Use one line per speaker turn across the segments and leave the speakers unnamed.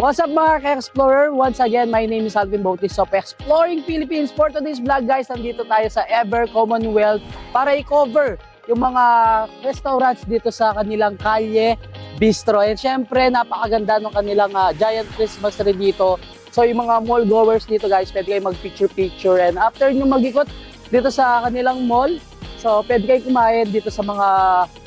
What's up mga ka-explorer? Once again, my name is Alvin Bautis of Exploring Philippines. For today's vlog guys, nandito tayo sa Ever Commonwealth para i-cover yung mga restaurants dito sa kanilang Kalye Bistro. And syempre, napakaganda ng kanilang giant Christmas tree dito. So yung mga mall goers dito guys, pwede kayo mag-picture-picture. And after nyo mag-ikot dito sa kanilang mall, so pwede kayo kumain dito sa mga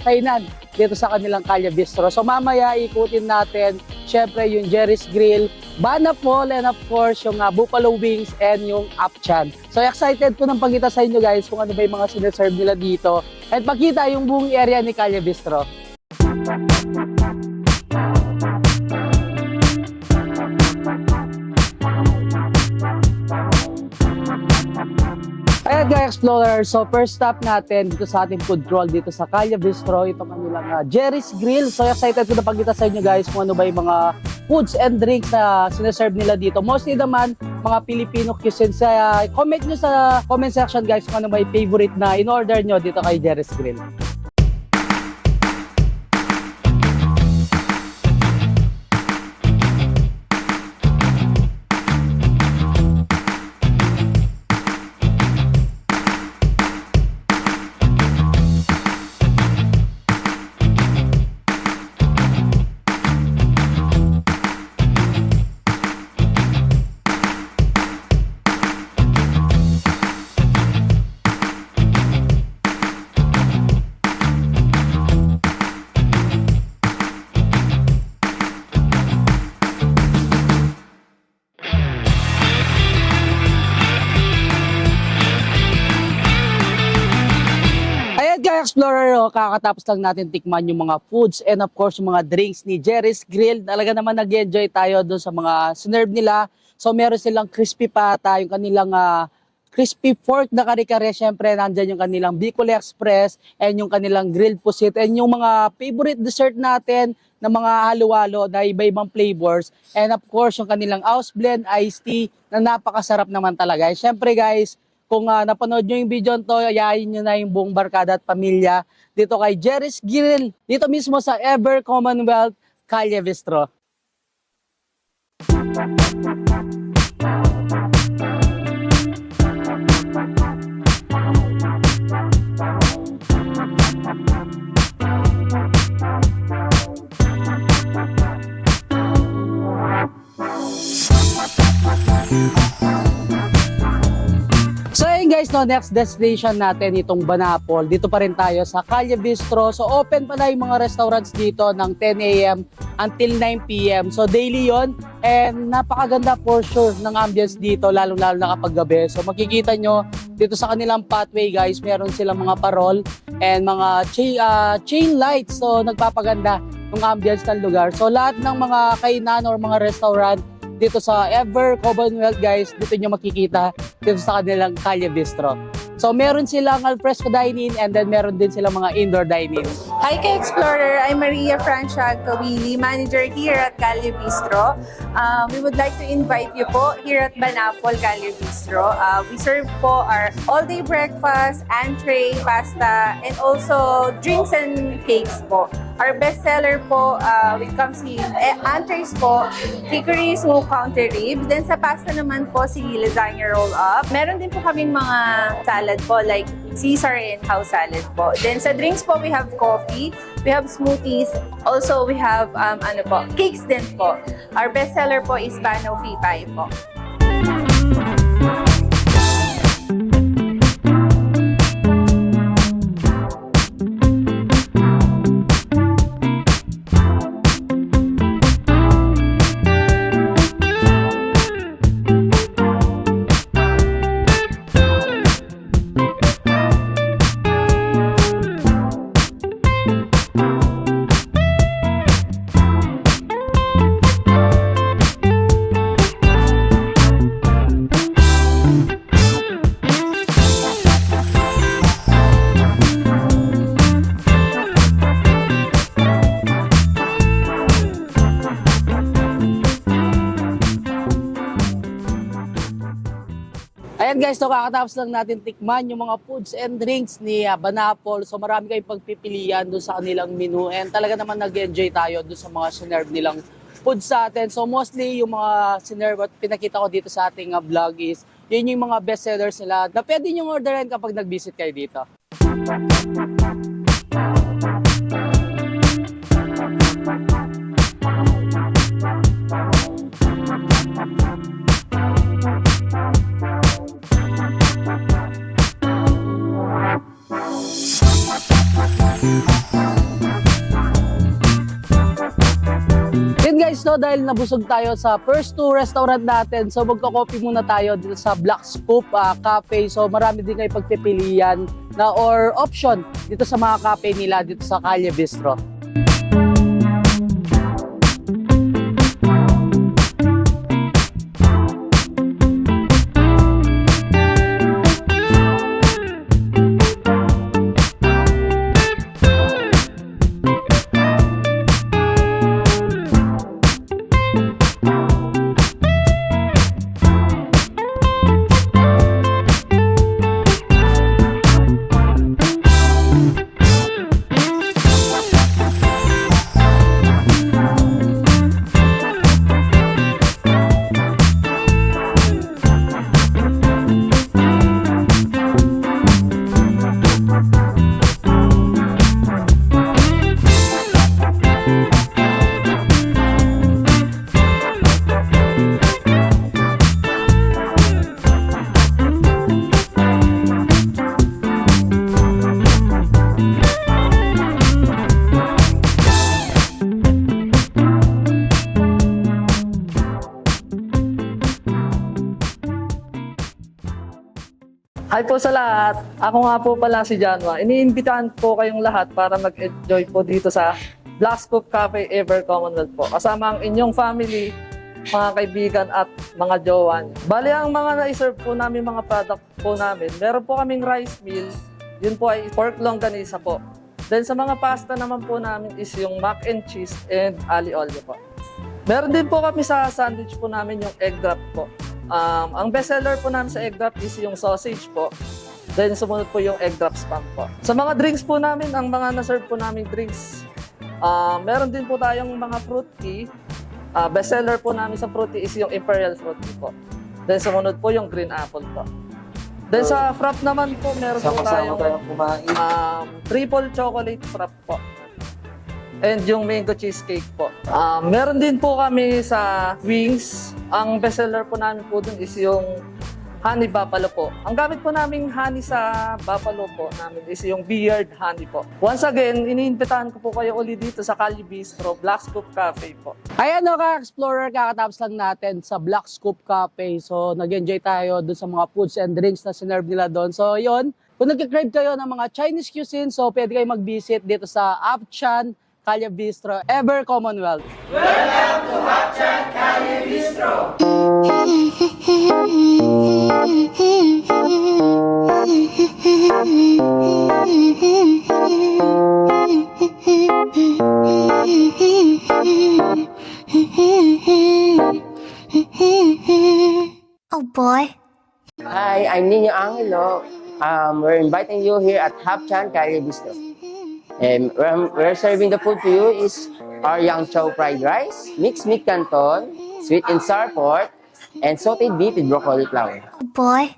kainan dito sa kanilang Kalye Bistro. So mamaya ikutin natin syempre yung Jerry's Grill, Banap Mall, and of course yung Buffalo Wings and yung Upchan. So excited po ng pagkita sa inyo guys kung ano ba yung mga sineserve nila dito at pakita yung buong area ni Kalye Bistro. Ayan guys, Explorer, so first stop natin dito sa ating food crawl dito sa Kalye Bistro, ito kanilang Jerry's Grill. So excited ko na pagkita sa inyo guys kung ano ba yung mga foods and drinks na sineserve nila dito. Mostly naman mga Filipino cuisine. Comment nyo sa comment section guys kung ano ba yung favorite na in-order nyo dito kay Jerry's Grill. Explorer, kakatapos lang natin tikman yung mga foods and of course yung mga drinks ni Jerry's Grill. Talaga naman nag-enjoy tayo doon sa mga sinerve nila. So meron silang crispy pata, yung kanilang crispy pork na kare-kare. Syempre nandyan yung kanilang Bicol Express and yung kanilang grilled pusit and yung mga favorite dessert natin na mga halo-halo na iba-ibang flavors. And of course yung kanilang house blend iced tea na napakasarap naman talaga. Syempre guys, kung napanood nyo yung video nito, ayayin nyo na yung buong barkada at pamilya dito kay Jerry's Grill, dito mismo sa Ever Commonwealth, Kalye Bistro. Guys, no, next destination natin itong Banapol. Dito pa rin tayo sa Kalye Bistro. So open pala yung mga restaurants dito ng 10 AM until 9 PM. So daily yon and napakaganda for sure ng ambience dito, lalo-lalo na kapag gabi. So makikita nyo dito sa kanilang pathway guys, meron silang mga parol and mga chain lights. So nagpapaganda ng ambience ng lugar. So lahat ng mga kainan or mga restaurant dito sa Ever Commonwealth guys, dito nyo makikita dito sa kanilang Kalye Bistro. So meron silang alfresco dining and then meron din silang mga indoor dining.
Hi ka-Explorer! I'm Maria Francia Kawili, manager here at Kalye Bistro. We would like to invite you po here at Banapol Kalye Bistro. We serve po our all-day breakfast, entree, pasta, and also drinks and cakes po. Our best seller po, when it comes to entrees po, hickory smoked counter ribs. Then sa pasta naman po, si lasagna roll up. Meron din po kaming mga salad po, like Caesar and house salad po. Then sa drinks po, we have coffee, we have smoothies. Also, we have cakes din po. Our best seller po is Bano Pie po.
Ayan guys, so kakatapos lang natin tikman yung mga foods and drinks ni Banapol. So marami kayong pagpipilian doon sa kanilang menu and talaga naman nag-enjoy tayo doon sa mga sinerve nilang food sa atin. So mostly yung mga sinerve at pinakita ko dito sa ating vlog is yun yung mga best sellers nila na pwede nyo orderin kapag nag-visit kayo dito. Yun guys, no, dahil nabusog tayo sa first two restaurant natin, so magko-coffee muna tayo dito sa Black Scoop Cafe. So marami din kayo pagpipilian na or option dito sa mga cafe nila dito sa Calle Bistro.
Hi po sa lahat. Ako nga po pala si Janwa. Iniimbitahan po kayong lahat para mag-enjoy po dito sa Black Scoop Cafe Ever Commonwealth po. Kasama ang inyong family, mga kaibigan at mga jowa. Bali ang mga na-serve po namin mga product po namin. Meron po kaming rice meal. Yun po ay pork longganisa po. Then sa mga pasta naman po namin is yung mac and cheese and ali olio po. Meron din po kami sa sandwich po namin yung egg wrap po. Ang best seller po namin sa egg wrap is yung sausage po. Then sumunod po yung egg wrap spam po. Sa mga drinks po namin, ang mga na-serve po namin drinks, meron din po tayong mga fruit tea. Best seller po namin sa fruit tea is yung Imperial fruit tea po. Then sumunod po yung green apple po. Then sa frap naman po, meron po tayong triple chocolate frap po. And yung mango cheesecake po. Meron din po kami sa wings. Ang bestseller po namin po dun is yung honey buffalo po. Ang gamit po naming honey sa buffalo po namin is yung Beard honey po. Once again, iniimbitahan ko po kayo ulit dito sa Calle Bistro, Black Scoop Cafe po.
Ayan no, ka-explorer, kakatapos lang natin sa Black Scoop Cafe. So nag-enjoy tayo dun sa mga foods and drinks na sinerve nila doon. So yun, kung nag-crave kayo ng mga Chinese cuisine, so pwede kayo mag-visit dito sa Hapchan Calle Bistro, Ever Commonwealth.
Welcome to Hapchan Calle Bistro.
Oh boy.
Hi, I'm Nino Angelo. We're inviting you here at Hapchan Calle Bistro. And we're serving the food to you is our Yang Chow fried rice, mixed meat canton, sweet and sour pork, and sauteed beef with broccoli flour.
Oh boy.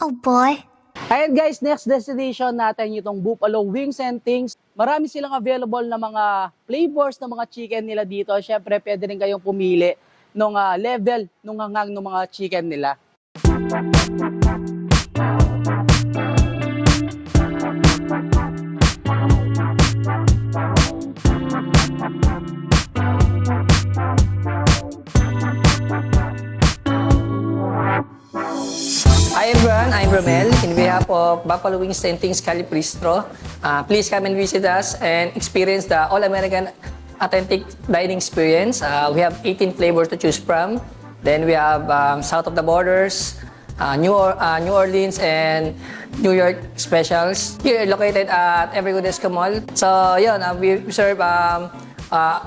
Oh boy.
Ayan guys, next destination natin itong Buffalo Wings and Things. Marami silang available na mga flavors ng mga chicken nila dito. Syempre, pwede rin kayong pumili ng level, ng hangang ng mga chicken nila.
Hi everyone, I'm Romel. In behalf of Buffalo Wings and Things Calle Bistro, please come and visit us and experience the all-American authentic dining experience. We have 18 flavors to choose from. Then we have south of the borders, New Orleans and New York specials. Here located at Evergood Esco Mall. So yun, we serve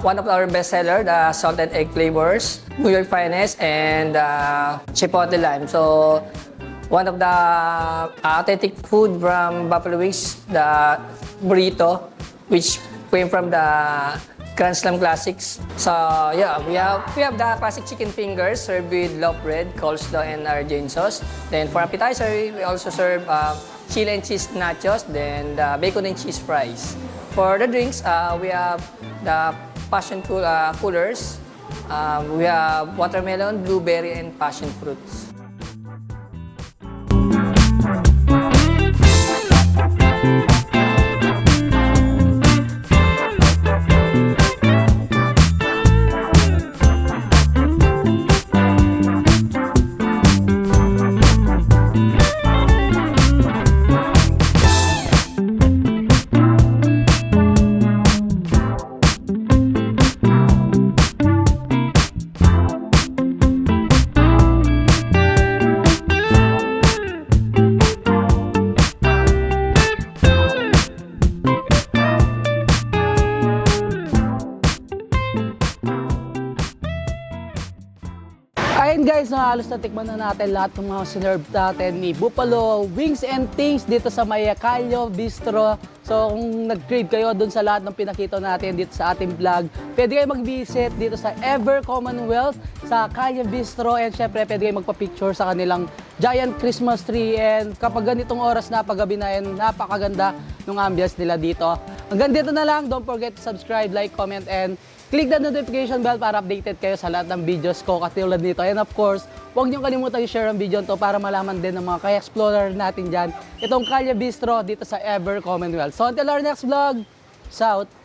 one of our bestseller, the salted egg flavors, New York Finest, and Chipotle Lime. So, one of the authentic food from Buffalo Wings, the burrito, which came from the Grand Slam Classics. So yeah, we have the classic chicken fingers served with loaf bread, coleslaw, and Argentine sauce. Then for appetizer, we also serve chili and cheese nachos, then the bacon and cheese fries. For the drinks, we have the passion coolers. We have watermelon, blueberry, and passion fruits.
Ayun guys, halos natikman na natin lahat ng mga sinerve natin ni Buffalo Wings and Things dito sa Calio Bistro. So kung nag-crave kayo dun sa lahat ng pinakita natin dito sa ating vlog, pwede kayo mag-visit dito sa Ever Commonwealth sa Calio Bistro, and syempre pwede kayo magpa-picture sa kanilang giant Christmas tree, and kapag ganitong oras na paggabi na yun, napakaganda ng ambience nila dito. Hanggang dito na lang, don't forget to subscribe, like, comment, and click the notification bell para updated kayo sa lahat ng videos ko katulad nito. And of course, huwag niyong kalimutan i-share ang video to para malaman din ng mga ka-explorer natin dyan itong Calio Bistro dito sa Ever Commonwealth. So until our next vlog, South!